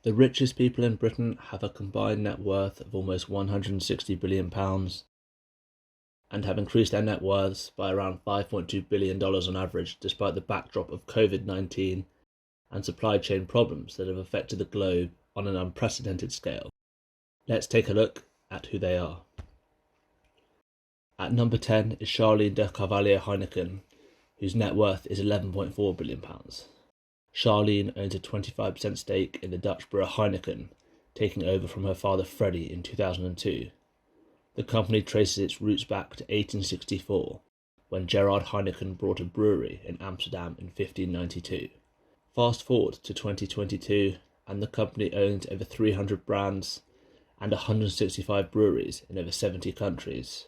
The richest people in Britain have a combined net worth of almost £160 billion and have increased their net worths by around $5.2 billion on average, despite the backdrop of COVID-19 and supply chain problems that have affected the globe on an unprecedented scale. Let's take a look at who they are. At number 10 is Charlene de Carvalho Heineken, whose net worth is £11.4 billion. Charlene owns a 25% stake in the Dutch brewer Heineken, taking over from her father Freddie in 2002. The company traces its roots back to 1864, when Gerard Heineken brought a brewery in Amsterdam in 1592. Fast forward to 2022, and the company owns over 300 brands and 165 breweries in over 70 countries.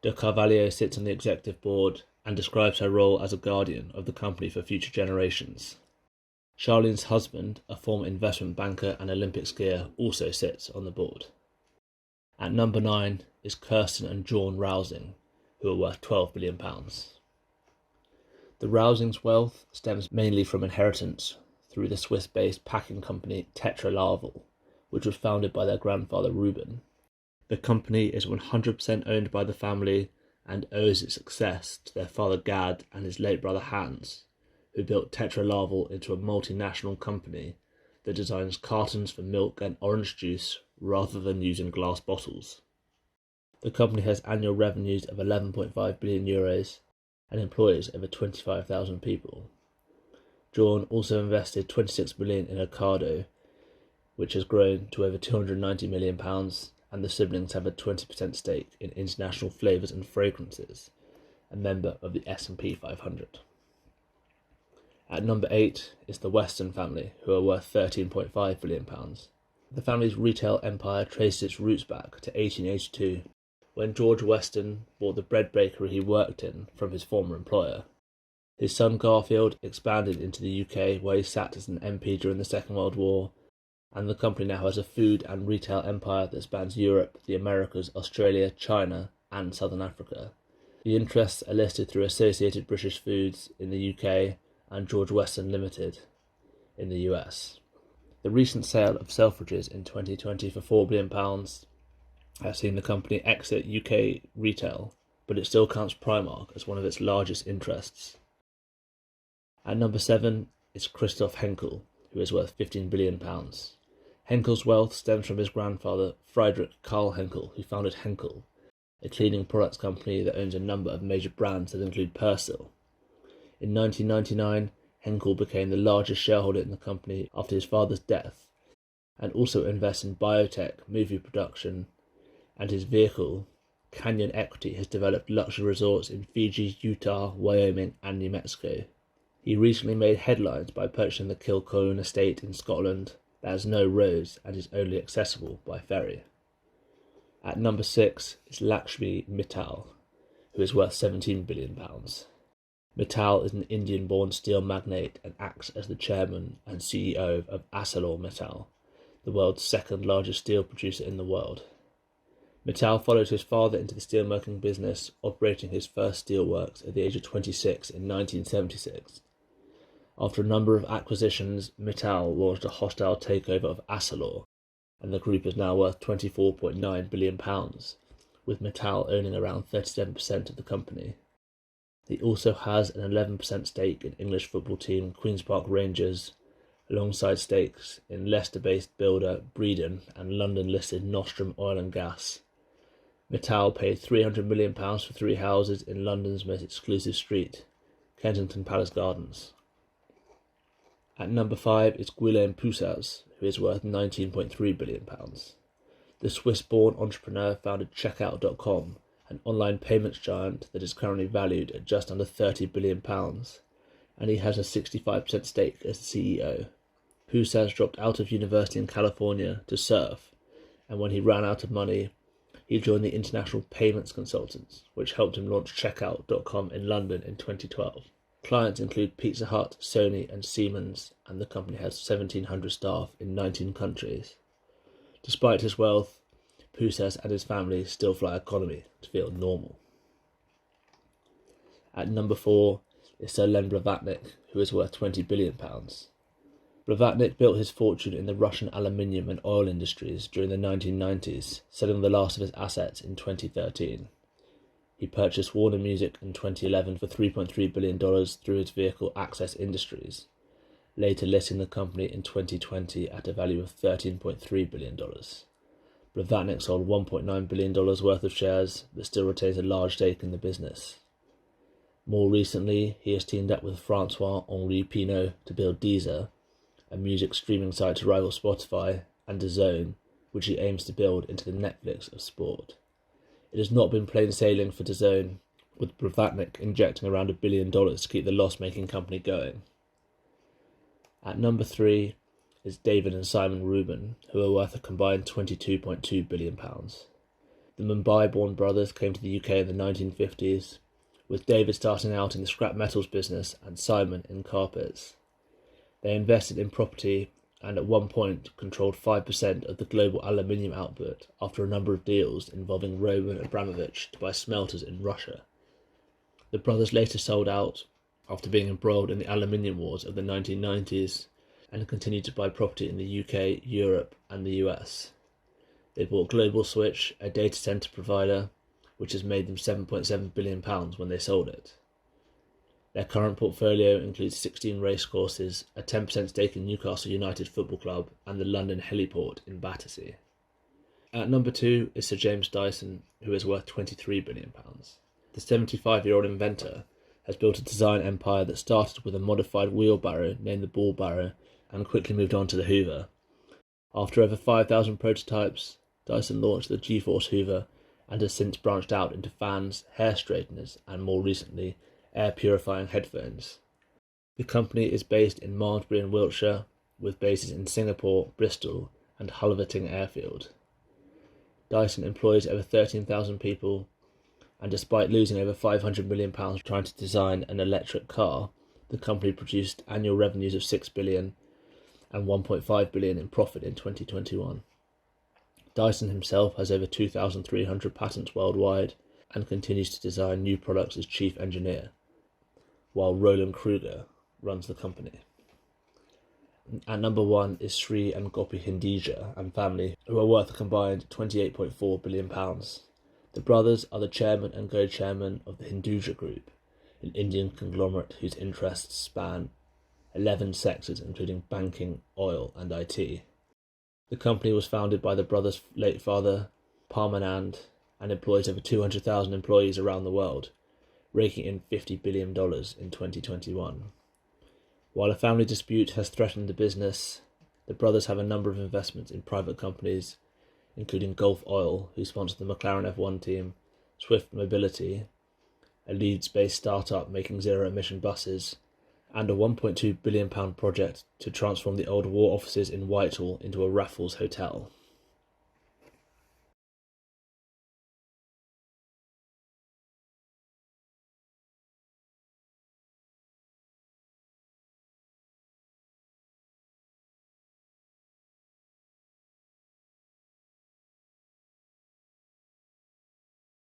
De Carvalho sits on the executive board and describes her role as a guardian of the company for future generations. Charlene's husband, a former investment banker and Olympic skier, also sits on the board. At number 9 is Kirsten and John Rousing, who are worth £12 billion. The Rousings' wealth stems mainly from inheritance through the Swiss-based packing company Tetra Laval, which was founded by their grandfather Rubin. The company is 100% owned by the family and owes its success to their father Gad and his late brother Hans, who built Tetra Laval into a multinational company that designs cartons for milk and orange juice rather than using glass bottles. The company has annual revenues of €11.5 billion and employs over 25,000 people. John also invested £26 million in Ocado, which has grown to over £290 million, and the siblings have a 20% stake in International Flavours and Fragrances, a member of the S&P 500. At number 8 is the Weston family, who are worth £13.5 billion. The family's retail empire traces its roots back to 1882, when George Weston bought the bread bakery he worked in from his former employer. His son Garfield expanded into the UK, where he sat as an MP during the Second World War, and the company now has a food and retail empire that spans Europe, the Americas, Australia, China, and Southern Africa. The interests are listed through Associated British Foods in the UK and George Weston Limited in the US. The recent sale of Selfridges in 2020 for £4 billion has seen the company exit UK retail, but it still counts Primark as one of its largest interests. At number 7 is Christoph Henckel, who is worth £15 billion. Henkel's wealth stems from his grandfather, Friedrich Karl Henckel, who founded Henckel, a cleaning products company that owns a number of major brands that include Persil. In 1999, Henckel became the largest shareholder in the company after his father's death, and also invests in biotech, movie production, and his vehicle, Canyon Equity, has developed luxury resorts in Fiji, Utah, Wyoming, and New Mexico. He recently made headlines by purchasing the Kilcoln estate in Scotland that has no roads and is only accessible by ferry. At number 6 is Lakshmi Mittal, who is worth £17 billion. Mittal is an Indian-born steel magnate and acts as the chairman and CEO of ArcelorMittal, the world's second largest steel producer in the world. Mittal followed his father into the steelmaking business, operating his first steelworks at the age of 26 in 1976. After a number of acquisitions, Mittal launched a hostile takeover of Arcelor, and the group is now worth £24.9 billion, with Mittal owning around 37% of the company. He also has an 11% stake in English football team Queen's Park Rangers, alongside stakes in Leicester-based builder Breedon and London-listed Nostrum Oil and Gas. Mittal paid £300 million for 3 houses in London's most exclusive street, Kensington Palace Gardens. At number 5 is Guillaume Poussas, who is worth £19.3 billion. The Swiss-born entrepreneur founded Checkout.com, an online payments giant that is currently valued at just under £30 billion, and he has a 65% stake as the CEO. Poussas dropped out of university in California to surf, and when he ran out of money, he joined the International Payments Consultants, which helped him launch Checkout.com in London in 2012. Clients include Pizza Hut, Sony, and Siemens, and the company has 1,700 staff in 19 countries. Despite his wealth, Poussas and his family still fly economy to feel normal. At number 4 is Sir Len Blavatnik, who is worth £20 billion. Blavatnik built his fortune in the Russian aluminium and oil industries during the 1990s, selling the last of his assets in 2013. He purchased Warner Music in 2011 for $3.3 billion through his vehicle Access Industries, later listing the company in 2020 at a value of $13.3 billion. Blavatnik sold $1.9 billion worth of shares, but still retains a large stake in the business. More recently, he has teamed up with Francois-Henri Pinault to build Deezer, a music streaming site to rival Spotify, and DAZN, which he aims to build into the Netflix of sport. It has not been plain sailing for DAZN, with Blavatnik injecting around $1 billion to keep the loss-making company going. At number 3 is David and Simon Rubin, who are worth a combined £22.2 billion. The Mumbai-born brothers came to the UK in the 1950s, with David starting out in the scrap metals business and Simon in carpets. They invested in property and at one point controlled 5% of the global aluminium output after a number of deals involving Roman Abramovich to buy smelters in Russia. The brothers later sold out after being embroiled in the aluminium wars of the 1990s and continued to buy property in the UK, Europe and the US. They bought Global Switch, a data centre provider, which has made them £7.7 billion when they sold it. Their current portfolio includes 16 racecourses, a 10% stake in Newcastle United Football Club and the London heliport in Battersea. At number 2 is Sir James Dyson, who is worth £23 billion. The 75-year-old inventor has built a design empire that started with a modified wheelbarrow named the Ball Barrow and quickly moved on to the Hoover. After over 5,000 prototypes, Dyson launched the G-Force Hoover and has since branched out into fans, hair straighteners and, more recently, air purifying headphones. The company is based in Malmesbury in Wiltshire, with bases in Singapore, Bristol and Hulverton Airfield. Dyson employs over 13,000 people, and despite losing over £500 million trying to design an electric car, the company produced annual revenues of $6 billion and $1.5 billion in profit in 2021. Dyson himself has over 2,300 patents worldwide and continues to design new products as chief engineer, while Roland Kruger runs the company. At number 1 is Sri and Gopi Hindeja and family, who are worth a combined £28.4 billion. The brothers are the chairman and co-chairman of the Hinduja Group, an Indian conglomerate whose interests span 11 sectors including banking, oil and IT. The company was founded by the brothers' late father, Parmanand, and employs over 200,000 employees around the world, raking in $50 billion in 2021. While a family dispute has threatened the business, the brothers have a number of investments in private companies, including Gulf Oil, who sponsor the McLaren F1 team, Swift Mobility, a Leeds-based startup making zero-emission buses, and a £1.2 billion project to transform the old war offices in Whitehall into a Raffles hotel.